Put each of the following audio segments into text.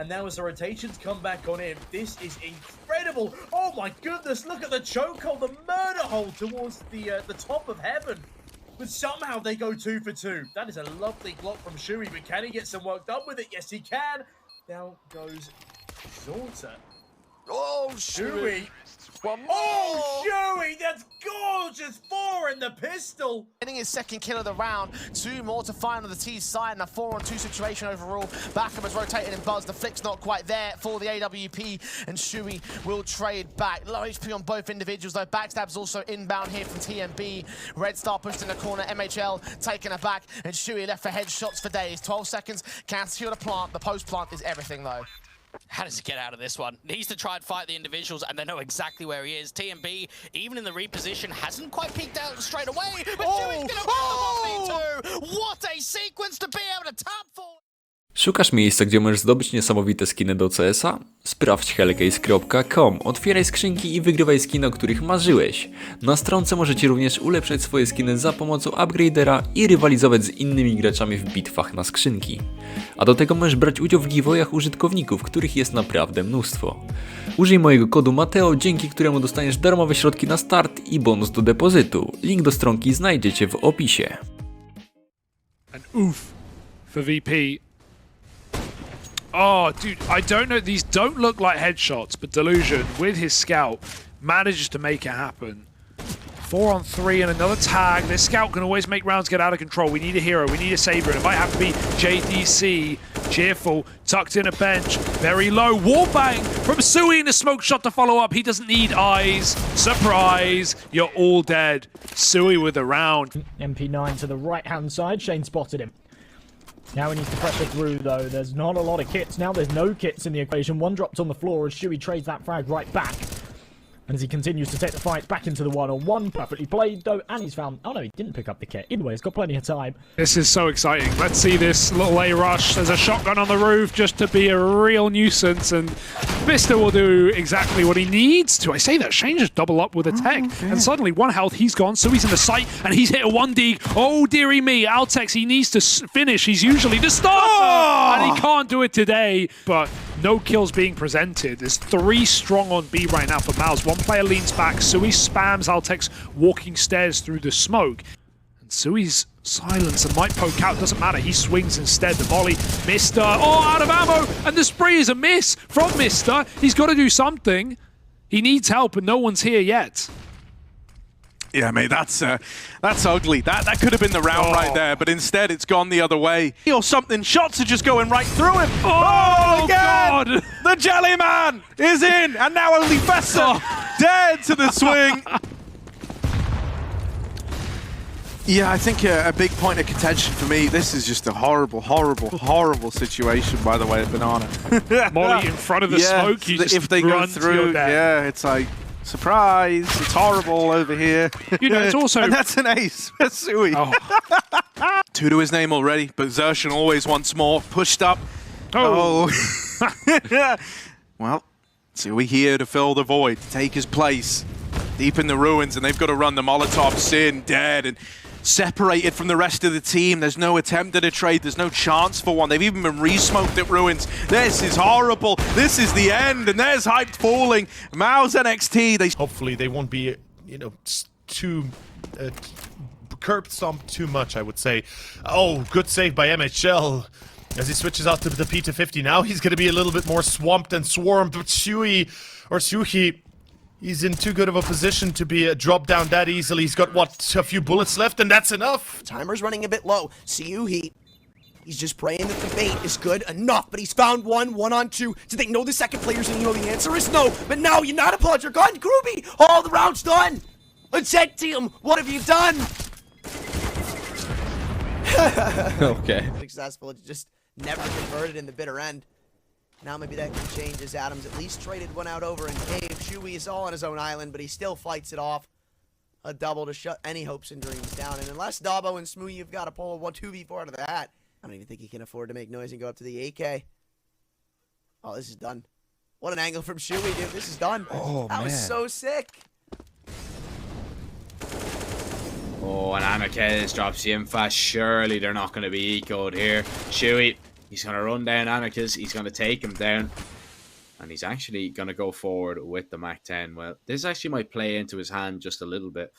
And now as the rotations come back on him, this is incredible. Oh my goodness, look at the chokehold, the murder hold towards the top of heaven. But somehow they go 2 for 2. That is a lovely block from Siuhy, but can he get some work done with it? Yes, he can. Down goes Shorter. Oh, Siuhy. One more. Oh, Użyj, that's gorgeous. 4 in the pistol. Getting his second kill of the round. 2 more to find on the T's side, and a 4-on-2 situation overall. Backham is rotating and Buzz. The flick's not quite there for the AWP, and Siuhy will trade back. Low HP on both individuals, though. Backstab's also inbound here from TMB. Red Star pushed in the corner. MHL taken aback, and Siuhy left for headshots for days. 12 seconds, can't secure the plant. The post plant is everything, though. How does he get out of this one? Needs to try and fight the individuals, and they know exactly where he is. TMB, even in the reposition, hasn't quite peeked out straight away, but Siuhy's gonna win the 1v2. What a sequence to be able to tap for! Szukasz miejsca, gdzie możesz zdobyć niesamowite skiny do CS-a? Sprawdź hellcase.com, otwieraj skrzynki i wygrywaj skiny, o których marzyłeś. Na stronce możecie również ulepszać swoje skiny za pomocą upgradera i rywalizować z innymi graczami w bitwach na skrzynki. A do tego możesz brać udział w giveawayach użytkowników, których jest naprawdę mnóstwo. Użyj mojego kodu matheo, dzięki któremu dostaniesz darmowe środki na start i bonus do depozytu. Link do stronki znajdziecie w opisie. An oof for VP. Oh, dude, I don't know. These don't look like headshots, but Delusion, with his scout, manages to make it happen. 4 on 3 and another tag. This scout can always make rounds get out of control. We need a hero. We need a savior. And it might have to be JDC. Cheerful, tucked in a bench, very low. Wallbang from Siuhy in the smoke shot to follow up. He doesn't need eyes. Surprise, you're all dead. Siuhy with a round. MP9 to the right-hand side. Shane spotted him. Now he needs to pressure through, though. There's not a lot of kits. Now there's no kits in the equation. One dropped on the floor as Siuhy trades that frag right back. And as he continues to take the fight back into the one-on-one, perfectly played, though, and he's found... Oh, no, he didn't pick up the kit. Either way, he's got plenty of time. This is so exciting. Let's see this little A rush. There's a shotgun on the roof just to be a real nuisance, and Mr. will do exactly what he needs to. I say that, Shane just double up with a tech, and suddenly 1 health, he's gone, so he's in the sight, and he's hit a 1D. Oh, dearie me, Altex, he needs to finish. He's usually the starter, and he can't do it today, but no kills being presented. There's 3 strong on B right now for Mouse. One player leans back, Siuhy spams Altex walking stairs through the smoke. And Sui's silence and might poke out, doesn't matter, he swings instead. The volley, Mr. Oh, out of ammo, and the spray is a miss from Mr. He's got to do something. He needs help, and no one's here yet. Yeah, mate, that's ugly. That could have been the round right there, but instead it's gone the other way. Or something. Shots are just going right through him. Oh again! God! The Jelly Man is in, and now only Fessa dead to the swing. Yeah, I think a big point of contention for me. This is just a horrible, horrible, horrible situation, by the way, Banana. Molly in front of the smoke. You just if they go through, yeah, it's like. Surprise! It's horrible over here. You know, it's also... and that's an ace for Siuhy. Oh. 2 to his name already, but Zershan always wants more. Pushed up. Oh. Well, Siuhy here to fill the void, to take his place. Deep in the ruins, and they've got to run the Molotov. Sin, dead, and separated from the rest of the team. There's no attempt at a trade. There's no chance for one. They've even been re-smoked at ruins. This is horrible. This is the end, and there's Hyped falling. Mao's NXT. Hopefully they won't be, you know, too curb stomped too much, I would say. Oh, good save by MHL. As he switches out to the P250 now, he's going to be a little bit more swamped and swarmed. But Siuhy, he's in too good of a position to be dropped down that easily. He's got, what, a few bullets left, and that's enough. Timer's running a bit low. Siuhy, he's just praying that the bait is good enough, but he's found one on 2. Do they know the second players, and you know the answer is no. But now you're not applaud your gun, Groovy. All the rounds done. Unsent team, what have you done? Okay. Successful, it's just never converted in the bitter end. Now maybe that can change as Adams at least traded one out over in Cave. Siuhy is all on his own island, but he still fights it off. A double to shut any hopes and dreams down. And unless Dabo and Smoothie have got to pull a 2v4 out of the hat, I don't even think he can afford to make noise and go up to the AK. Oh, this is done. What an angle from Siuhy, dude. This is done. Oh, that was so sick. Oh, and Amakelis drops the infast. Surely they're not going to be ecoed here. Siuhy He's going to run down Anarchist. He's going to take him down. And he's actually going to go forward with the Mac-10. Well, this actually might play into his hand just a little bit.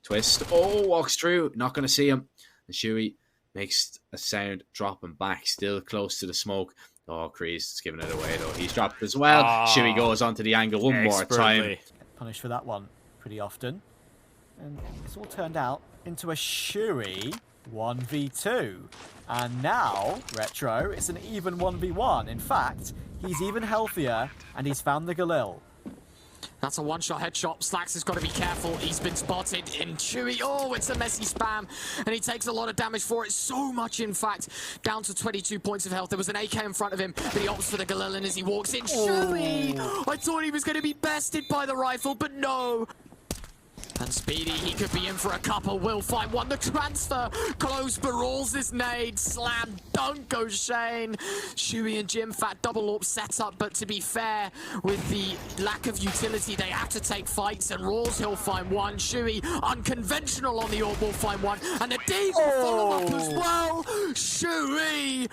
Twist. Oh, walks through. Not going to see him. And Siuhy makes a sound, dropping back, still close to the smoke. Oh, Kreese is giving it away, though. He's dropped as well. Siuhy goes onto the angle one more time. Punished for that one pretty often. And it's all turned out into a Siuhy 1v2. And now, Retro, it's an even 1v1. In fact, he's even healthier, and he's found the Galil. That's a one-shot headshot. Slacks has got to be careful. He's been spotted in Siuhy. Oh, it's a messy spam, and he takes a lot of damage for it. So much, in fact, down to 22 points of health. There was an AK in front of him, but he opts for the Galil, and as he walks in, Siuhy! I thought he was going to be bested by the rifle, but no. And Speedy, he could be in for a couple, will find one. The transfer, close barrels this nade, slam, don't go Shane. Siuhy and Jim, fat double AWP set up, but to be fair, with the lack of utility, they have to take fights, and Rawls, he'll find one. Siuhy, unconventional on the AWP, will find one, and the D will follow up as well. Siuhy!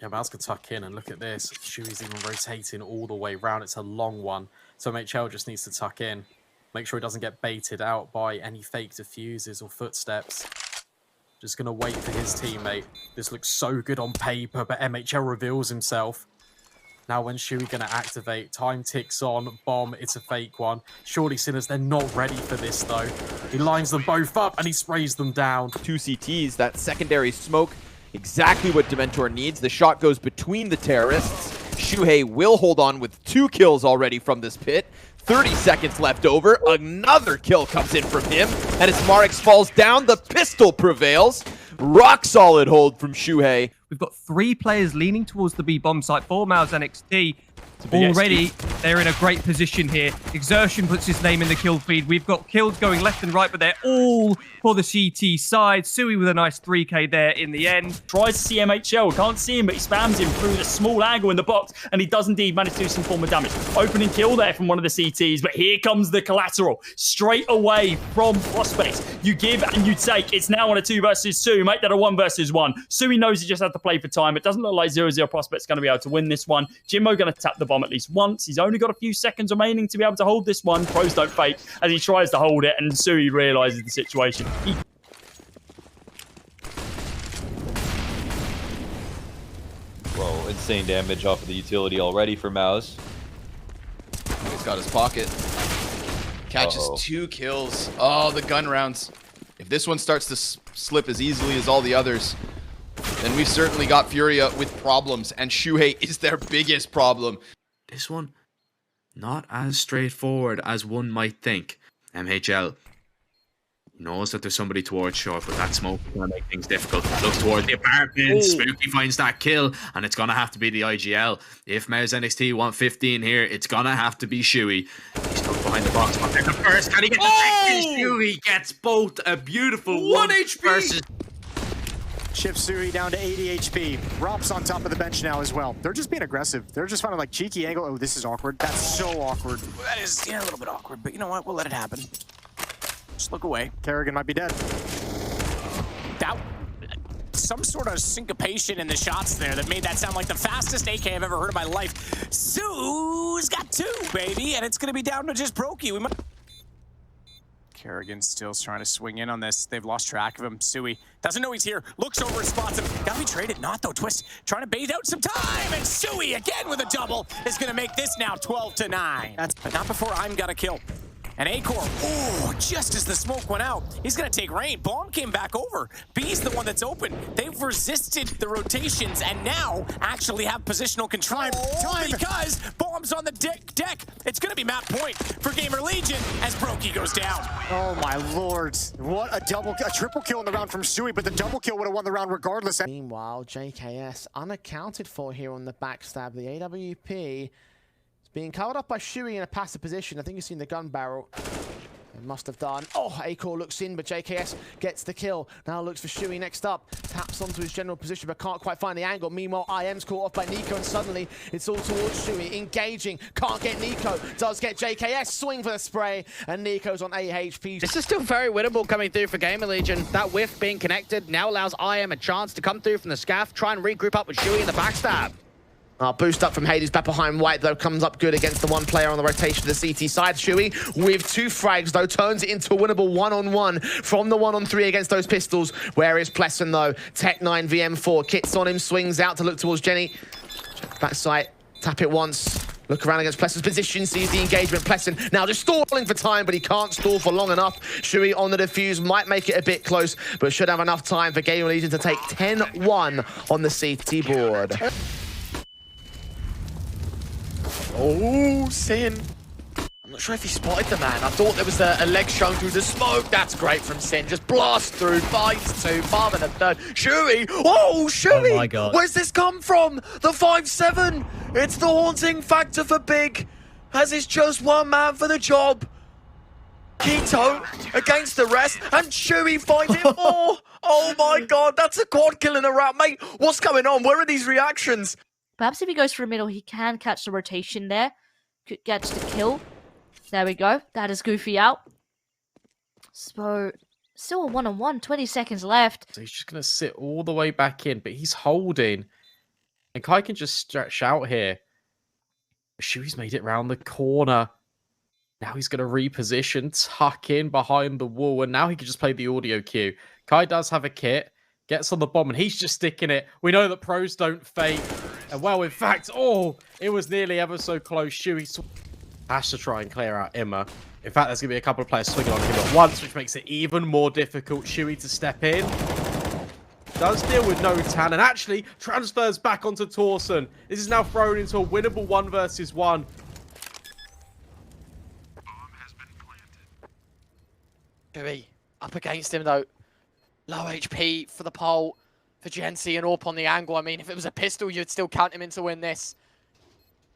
Yeah, Mouse can tuck in, and look at this. Siuhy's even rotating all the way round. It's a long one, so MHL just needs to tuck in. Make sure he doesn't get baited out by any fake diffuses or footsteps. Just going to wait for his teammate. This looks so good on paper, but MHL reveals himself. Now when's Siuhy going to activate? Time ticks on. Bomb, it's a fake one. Surely Sinners, they're not ready for this, though. He lines them both up, and he sprays them down. 2 CTs, that secondary smoke, exactly what Dementor needs. The shot goes between the terrorists. Siuhy will hold on with 2 kills already from this pit. 30 seconds left over. Another kill comes in from him. And as Marix falls down, the pistol prevails. Rock solid hold from Siuhy. We've got 3 players leaning towards the B bomb site for Mouse NXT. Already, they're in a great position here. Exertion puts his name in the kill feed. We've got kills going left and right, but they're all for the CT side. Siuhy with a nice 3k there in the end. Tries to see MHL, can't see him, but he spams him through the small angle in the box, and he does indeed manage to do some form of damage. Opening kill there from one of the CTs, but here comes the collateral. Straight away from Prospects. You give and you take. It's now on a 2 versus 2. Make that a 1 versus 1. Siuhy knows he just had to play for time. It doesn't look like 0-0 Prospects going to be able to win this one. Jimmo going to tap the bomb at least once. He's only got a few seconds remaining to be able to hold this one. Pros don't fake as he tries to hold it, and Siuhy realizes the situation. Whoa, insane damage off of the utility already for Mouse. He's got his pocket. Catches 2 kills. Oh, the gun rounds. If this one starts to slip as easily as all the others, then we've certainly got Furia with problems, and Siuhy is their biggest problem. This one, not as straightforward as one might think. MHL knows that there's somebody towards short, but that smoke is going to make things difficult. Looks towards the apartment. Spooky finds that kill, and it's going to have to be the IGL. If Mouse NXT want 15 here, it's going to have to be Siuhy. He's stuck behind the box. But the first, can he get the second? Siuhy gets both a beautiful 1 HP versus... Ship Siuhy down to 80 HP. Rop's on top of the bench now as well. They're just being aggressive. They're just finding like cheeky angle. Oh, this is awkward. That's so awkward. That is, yeah, a little bit awkward, but you know what? We'll let it happen. Just look away. Kerrigan might be dead. That, some sort of syncopation in the shots there that made that sound like the fastest AK I've ever heard in my life. Sue's got 2, baby, and it's going to be down to just Brokey. We might... Kerrigan still's trying to swing in on this. They've lost track of him. Siuhy doesn't know he's here. Looks over, spots him. Gotta be traded. Not though. Twist trying to bait out some time. And Siuhy again with a double is going to make this now 12-9. But not before I'm got a kill. And A-Core, oh, just as the smoke went out, he's going to take rain. Bomb came back over. B's the one that's open. They've resisted the rotations and now actually have positional control. Time. Because Bomb's on the deck. It's going to be map point for Gamer Legion as Brokey goes down. Oh, my lord. What a triple kill in the round from Siuhy, but the double kill would have won the round regardless. Meanwhile, JKS unaccounted for here on the backstab. The AWP... being covered up by Siuhy in a passive position. I think you've seen the gun barrel. It must have done. Oh, Acor looks in, but JKS gets the kill. Now looks for Siuhy next up. Taps onto his general position, but can't quite find the angle. Meanwhile, IM's caught off by Nico, and suddenly it's all towards Siuhy. Engaging. Can't get Nico. Does get JKS. Swing for the spray, and Nico's on AHP. This is still very winnable coming through for Gamer Legion. That whiff being connected now allows IM a chance to come through from the scaff, try and regroup up with Siuhy in the backstab. Boost up from Hades back behind White, though, comes up good against the one player on the rotation to the CT side. Siuhy with 2 frags, though, turns it into a winnable 1-on-1 from the 1-on-3 against those pistols. Where is Plessen, though? Tech 9 VM4, kits on him, swings out to look towards Jenny. Check backside, tap it once. Look around against Plessen's position, sees the engagement. Plessen now just stalling for time, but he can't stall for long enough. Siuhy on the defuse, might make it a bit close, but should have enough time for Gamer Legion to take 10-1 on the CT board. Oh, Sin. I'm not sure if he spotted the man. I thought there was a leg shown through the smoke. That's great from Sin. Just blast through, bites 2, farm and a third. Siuhy! Oh, Siuhy! Oh my God. Where's this come from? The 5-7. It's the haunting factor for Big. As it's just one man for the job. Keto against the rest, and Siuhy finding more. Oh my God, that's a quad kill in a round. Mate, what's going on? Where are these reactions? Perhaps if he goes for a middle, he can catch the rotation there. Gets the kill. There we go. That is Goofy out. So, still a 1-on-1. 20 seconds left. So he's just going to sit all the way back in, but he's holding. And Kai can just stretch out here. Siuhy's made it round the corner. Now he's going to reposition, tuck in behind the wall, and now he can just play the audio cue. Kai does have a kit. Gets on the bomb, and he's just sticking it. We know that pros don't fake. And well, in fact, it was nearly ever so close. Siuhy has to try and clear out Imma. In fact, there's going to be a couple of players swinging on him at once, which makes it even more difficult. Siuhy to step in. Does deal with no tan, and actually transfers back onto Torsen. This is now thrown into a winnable 1 versus 1. Siuhy up against him, though. Low HP for the pole, for Gensi and Orp on the angle. I mean, if it was a pistol, you'd still count him in to win this.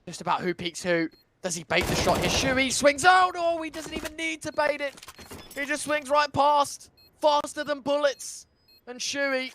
Just about who peeks who. Does he bait the shot here? Siuhy swings out. Oh, he doesn't even need to bait it. He just swings right past. Faster than bullets. And Siuhy